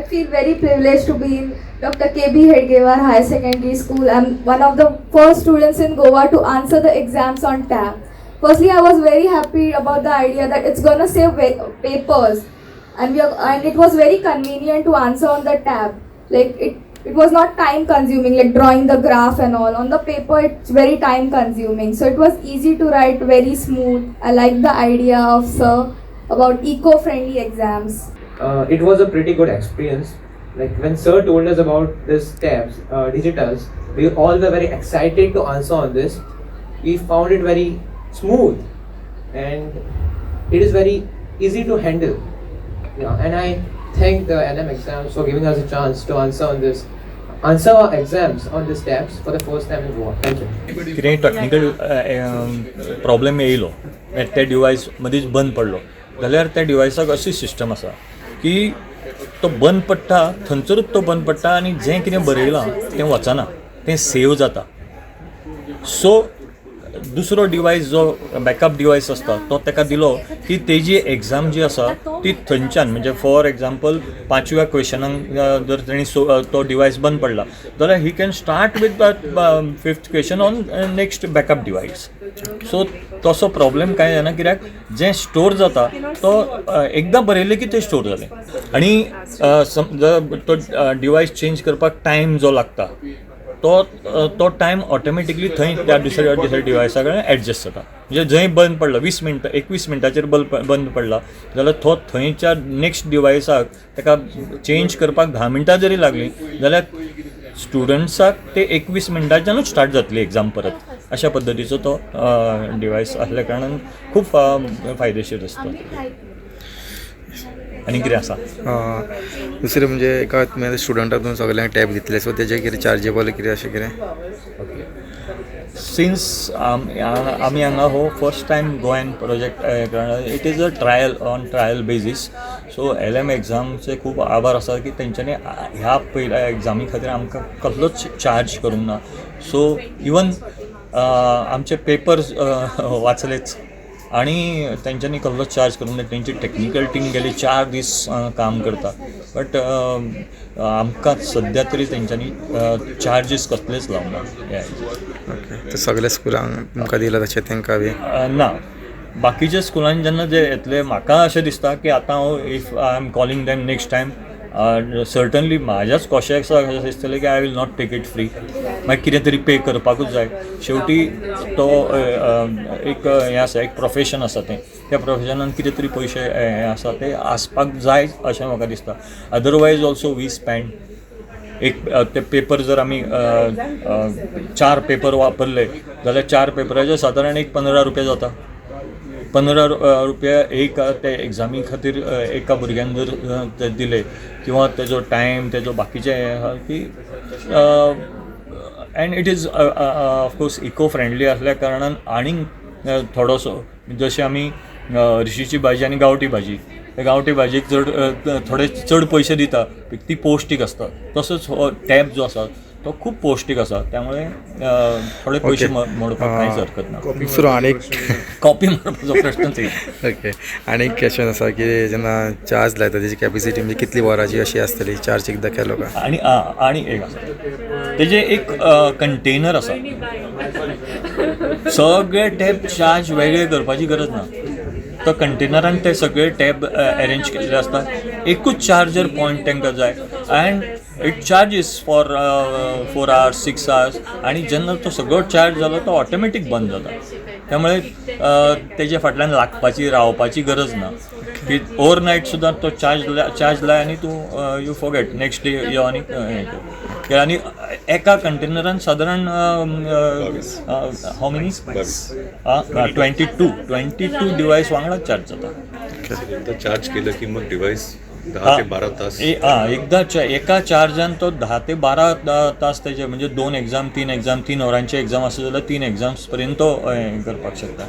feel very privileged to be in Dr. K.B. Hedgewar Higher Secondary School. I'm one of the first students in Goa to answer the exams on tab. Firstly, I was very happy about the idea that it's gonna save papers, and it was very convenient to answer on the tab. Like it was not time consuming, like drawing the graph and all. On the paper, it's very time consuming. So it was easy to write, very smooth. I like the idea of Sir about eco-friendly exams. It was a pretty good experience. Like when Sir told us about this tabs, digitals, we all were very excited to answer on this. We found it very smooth and it is very easy to handle. Yeah, and I thank the LM exams for giving us a chance to answer our exams on these tabs for the first time in Goa. Thank you. कितेंय technical problem येयलो ते डिवायस मदींच बंद पडलो जाल्यार त्या डिवायसाक अशी system आसा की तो बंद पडटा थंयसरूच तो बंद पडटा आनी जें कितें बरयलां तें वचना तें सेव जाता. सो दुसरो डिवायस जो बॅकअप डिवायस आसता तो ताका दिलो की तेजी एग्जाम जी आसा ती थंयच्यान म्हणजे फॉर एग्जाम्पल 5व्या क्वेश्चनाक जर तेणी तो डिवायस बंद पडला जाल्यार he can start with 5th question on next backup device. So तसो प्रॉब्लेम कांय जायना कित्याक जें स्टोर जाता तो एकदां बरयलें की तें स्टोर जालें आनी तो डिवायस चेंज करपाक टायम जो लागता तो टायम ऑटोमॅटिकली थंय त्या दुसऱ्या डिवायसा कडेन एडजस्ट जाता. म्हणजे जंय बंद पडलो 21 मिनटाचेर बंद पडला जाल्यार तो थंयच्या नेक्स्ट डिवायसाक ताका चेंज करपाक 10 मिनटां जरी लागली जाल्यार स्टुडंट्साक ते 21 मिनटांच्यानूच स्टार्ट जातली एग्जाम परत. अशा पद्दतीचो तो डिवायस असल्या कारणान खूब फायदेशीर आसता. आनी कितें आसा दुसरें म्हणजे एका स्टुडंटातून सगळ्यांक टॅब दितले सो तेजे कितें चार्जेबल कितें अशें कितें. ओके सिन्स आमी हांगा हो फर्स्ट टायम गोंयान project it is a trial basis. So LM एग्जामचे खूब आभार आसा की तेंच्यांनी ह्या पयल्या एग्जामी खातीर आमकां कसलोच चार्ज करूंक ना. सो इवन आमचे पेपर्स वाचलेच आणि त्यांच्यानी कसलोच चार्ज करूंक ना. तेंची टॅक्निकल टीम गेली 4 दीस काम करता बट आमकां सद्या तरी तेंच्यांनी चार्जीस कसलेच लावना. ओके सगळ्या स्कुलांक तुमकां दिला तशें तांकां बी ना. बाकीच्या स्कुलांनी जेन्ना जे येतले म्हाका अशें दिसता की आतां हांव if I am calling them next time certainly म्हाज्याच कॉशेक अशें दिसतलें की I will not take it free. मागीर कितें तरी पे करपाकूच जाय. शेवटी तो एक हें आसा एक प्रोफेशन आसा तें त्या प्रोफेशनान कितें तरी पयशे हें आसा ते आसपाक जाय अशें म्हाका दिसता. अदरवायज ऑल्सो वी स्पेंड एक ते पेपर जर आमी 4 पेपर वापरले जाल्यार 4 पेपराचे सादारण एक 15 रुपया जाता. 15 रुपया एक ते एग्जामी खातीर एका भुरग्यान जर ते दिले किंवा तेजो टायम तेजो बाकीचे की and it is of course eco friendly असल्या कारणान आनीक थोडोसो जशें आमी रिशीची भाजी आनी गांवठी भाजी गांवठी भाजीक थोडे चड पयशे दिता ती पौश्टीक आसता. तसोच हो टॅब जो आसा तो खूब पौश्टीक आसा त्यामुळे थोडे पयशे मोडपाक कांयच हरकत ना. दुसरो आनीक कॉपी मारपाचो प्रश्नच येना. ओके आनीक क्वेश्चन आसा की जेन्ना चार्ज लायता तेजी कॅपेसिटी म्हणजे कितली वरांची अशी आसतली चार्ज एकदां केलो काय. आनी एक आसा तेजे एक कंटेनर आसा. सगळे टॅब चार्ज वेगळे करपाची गरज ना. तो कंटेनरान ते सगळे टॅब अरेंज केल्ले आसता. एकूच चार्जर पॉयंट तांकां जाय end it charges for 4 hours 6 hours आणि जेन्ना तो सगळो चार्ज जालो तो ऑटोमॅटीक बंद जाता. त्यामुळे तेजे फाटल्यान लागपाची रावपाची गरज ना की ओवरनायट सुद्दां तो चार्ज लाय आनी तूं यू फॉरगेट नेक्स्ट डे यो आनी हें कर. आनी एका कंटेनरान सादारण हाव मेनी 22 डिवायस वांगडा चार्ज जाता. चार्ज केलं की मग डिवाइस 10 ते 12 तास एकदा एका चार्जान तो 10 ते 12 तास त्याचे म्हणजे 2 एक्झाम 3 एक्झाम 3 वरांचे एक्झाम आसा जाल्यार 3 एक्झाम्स पर्यंत तो करपाक शकता.